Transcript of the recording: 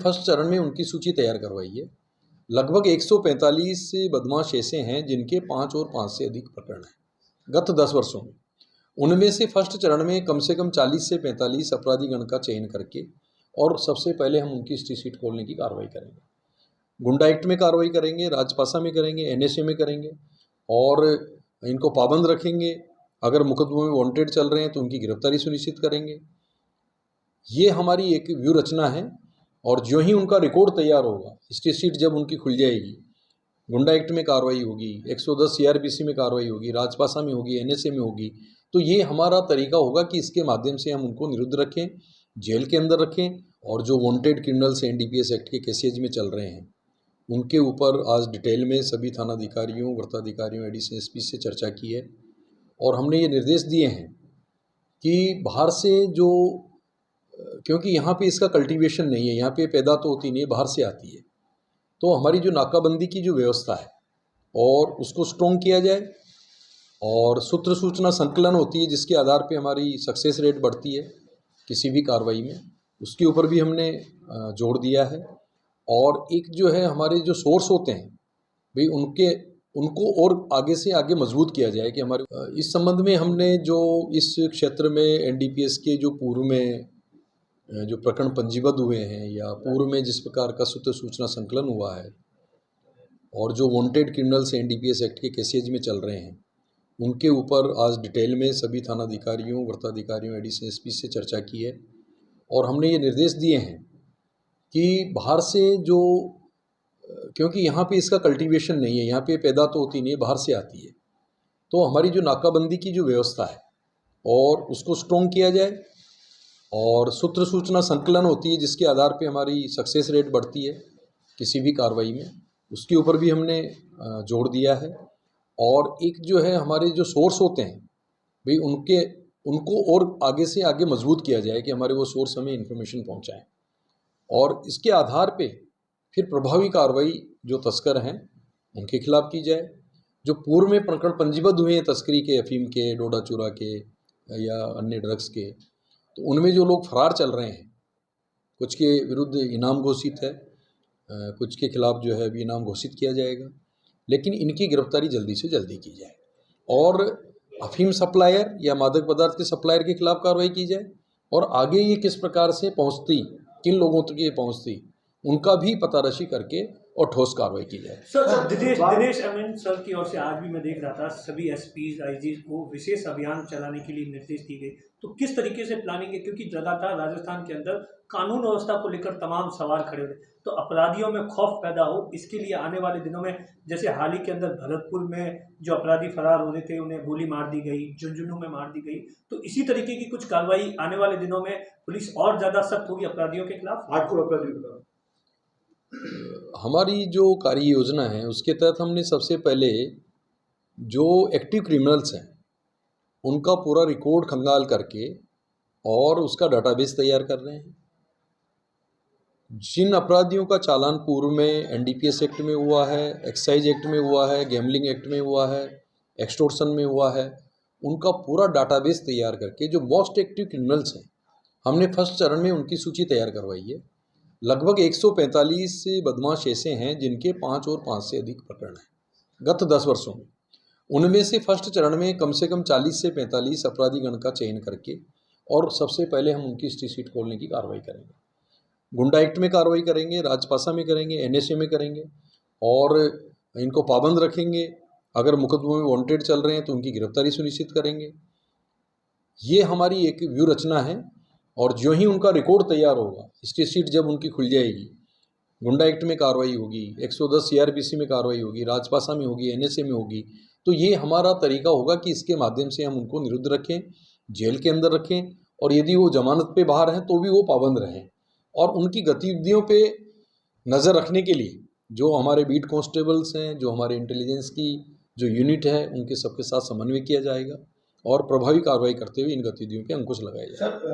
First चरण में उनकी सूची तैयार करवाई है। लगभग 145 बदमाश ऐसे हैं जिनके 5 और 5 से अधिक प्रकरण हैं गत 10 वर्षों में। उनमें से फर्स्ट चरण में कम से कम 40 से 45 अपराधी गण का चयन करके और सबसे पहले हम उनकी हिस्ट्री शीट खोलने की कार्रवाई करेंगे। गुंडा एक्ट में कार्रवाई करेंगे, राजपासा में करेंगे, एनएसए में करेंगे और इनको पाबंद रखेंगे। अगर मुकदमों में वांटेड चल रहे हैं तो उनकी गिरफ्तारी सुनिश्चित करेंगे। ये हमारी एक व्यू रचना है और जो ही उनका रिकॉर्ड तैयार होगा, हिस्ट्री शीट जब उनकी खुल जाएगी, गुंडा एक्ट में कार्रवाई होगी, 110 सीआरपीसी में कार्रवाई होगी, राजपासा में होगी, एनएसए में होगी, तो ये हमारा तरीका होगा कि इसके माध्यम से हम उनको निरुद्ध रखें, जेल के अंदर रखें और जो वांटेड क्रिमिनल्स एनडीपीएस एक्ट के केसेज में चल रहे हैं उनके ऊपर आज डिटेल में सभी थानाधिकारियों, वृत्ताधिकारियों, एडिशनल एसपी से चर्चा की है और हमने ये निर्देश दिए हैं कि बाहर से जो, क्योंकि यहाँ पे इसका कल्टीवेशन नहीं है, यहाँ पे पैदा तो होती नहीं है, बाहर से आती है, तो हमारी जो नाकाबंदी की जो व्यवस्था है और उसको स्ट्रॉन्ग किया जाए और सूत्र सूचना संकलन होती है जिसके आधार पे हमारी सक्सेस रेट बढ़ती है किसी भी कार्रवाई में, उसके ऊपर भी हमने जोर दिया है। और एक जो है हमारे जो सोर्स होते हैं भाई उनको और आगे से आगे मजबूत किया जाए कि हमारे इस संबंध में हमने जो इस क्षेत्र में एनडीपीएस के जो पूर्व में जो प्रकरण पंजीबद्ध हुए हैं या पूर्व में जिस प्रकार का सूत्र सूचना संकलन हुआ है और जो वांटेड क्रिमिनल्स एनडीपीएस एक्ट के केसेज में चल रहे हैं उनके ऊपर आज डिटेल में सभी थानाधिकारियों, वृत्ताधिकारियों, एडिशनल एसपी से चर्चा की है और हमने ये निर्देश दिए हैं कि बाहर से जो, क्योंकि यहाँ पे इसका कल्टीवेशन नहीं है, यहाँ पे पैदा तो होती नहीं है, बाहर से आती है, तो हमारी जो नाकाबंदी की जो व्यवस्था है और उसको स्ट्रॉन्ग किया जाए और सूत्र सूचना संकलन होती है जिसके आधार पे हमारी सक्सेस रेट बढ़ती है किसी भी कार्रवाई में, उसके ऊपर भी हमने जोर दिया है। और एक जो है हमारे जो सोर्स होते हैं भाई उनको और आगे से आगे मजबूत किया जाए कि हमारे वो सोर्स हमें इन्फॉर्मेशन पहुँचाएँ और इसके आधार पे फिर प्रभावी कार्रवाई जो तस्कर हैं उनके खिलाफ की जाए। जो पूर्व में प्रकरण पंजीबद्ध हुए हैं तस्करी के, अफीम के, डोडा चूरा के या अन्य ड्रग्स के, तो उनमें जो लोग फरार चल रहे हैं, कुछ के विरुद्ध इनाम घोषित है, कुछ के खिलाफ जो है अभी इनाम घोषित किया जाएगा, लेकिन इनकी गिरफ्तारी जल्दी से जल्दी की जाए और अफीम सप्लायर या मादक पदार्थ के सप्लायर के खिलाफ कार्रवाई की जाए और आगे ये किस प्रकार से पहुँचती, किन लोगों तक ये पहुँचती, उनका भी पताराशी करके और ठोस कार्रवाई की जाए। सर, दिनेश अमीन सर की ओर से आज भी मैं देख रहा था सभी एसपीज आईजी को विशेष अभियान चलाने के लिए निर्देश दिए गए, तो किस तरीके से प्लानिंग है, क्योंकि लगातार राजस्थान के अंदर कानून व्यवस्था को लेकर तमाम सवाल खड़े हो रहे, तो अपराधियों में खौफ पैदा हो इसके लिए आने वाले दिनों में, जैसे हाल ही के अंदर भरतपुर में जो अपराधी फरार हो रहे थे उन्हें गोली मार दी गई, झुंझुनू में मार दी गई, तो इसी तरीके की कुछ कार्रवाई आने वाले दिनों में पुलिस और ज्यादा सख्त होगी अपराधियों के खिलाफ, हार्डकोर अपराधियों के खिलाफ। हमारी जो कार्य योजना है उसके तहत हमने सबसे पहले जो एक्टिव क्रिमिनल्स हैं उनका पूरा रिकॉर्ड खंगाल करके और उसका डाटाबेस तैयार कर रहे हैं। जिन अपराधियों का चालान पूर्व में एनडीपीएस एक्ट में हुआ है, एक्साइज एक्ट में हुआ है, गैम्बलिंग एक्ट में हुआ है, एक्सटोर्शन में हुआ है, उनका पूरा डाटाबेस तैयार करके जो मोस्ट एक्टिव क्रिमिनल्स हैं हमने फर्स्ट चरण में उनकी सूची तैयार करवाई है। लगभग 145 बदमाश ऐसे हैं जिनके 5 और 5 से अधिक प्रकरण हैं गत 10 वर्षों में। उनमें से फर्स्ट चरण में कम से कम 40 से 45 अपराधी गण का चयन करके और सबसे पहले हम उनकी हिस्ट्री शीट खोलने की कार्रवाई करेंगे। गुंडा एक्ट में कार्रवाई करेंगे, राजपासा में करेंगे, एनएसए में करेंगे और इनको पाबंद रखेंगे। अगर मुकदमों में वांटेड चल रहे हैं तो उनकी गिरफ्तारी सुनिश्चित करेंगे। ये हमारी एक व्यू रचना है और जो ही उनका रिकॉर्ड तैयार होगा, हिस्ट्री शीट जब उनकी खुल जाएगी, गुंडा एक्ट में कार्रवाई होगी, 110 सीआरपीसी में कार्रवाई होगी, राजपासा में होगी, एनएसए में होगी, तो ये हमारा तरीका होगा कि इसके माध्यम से हम उनको निरुद्ध रखें, जेल के अंदर रखें और यदि वो जमानत पे बाहर हैं तो भी वो पाबंद रहें और उनकी गतिविधियों पे नज़र रखने के लिए जो हमारे बीट कांस्टेबल्स हैं, जो हमारे इंटेलिजेंस की जो यूनिट है, उनके सबके साथ समन्वय किया जाएगा और प्रभावी कार्रवाई करते हुए इन गतिविधियों पे अंकुश लगाया जाएगा।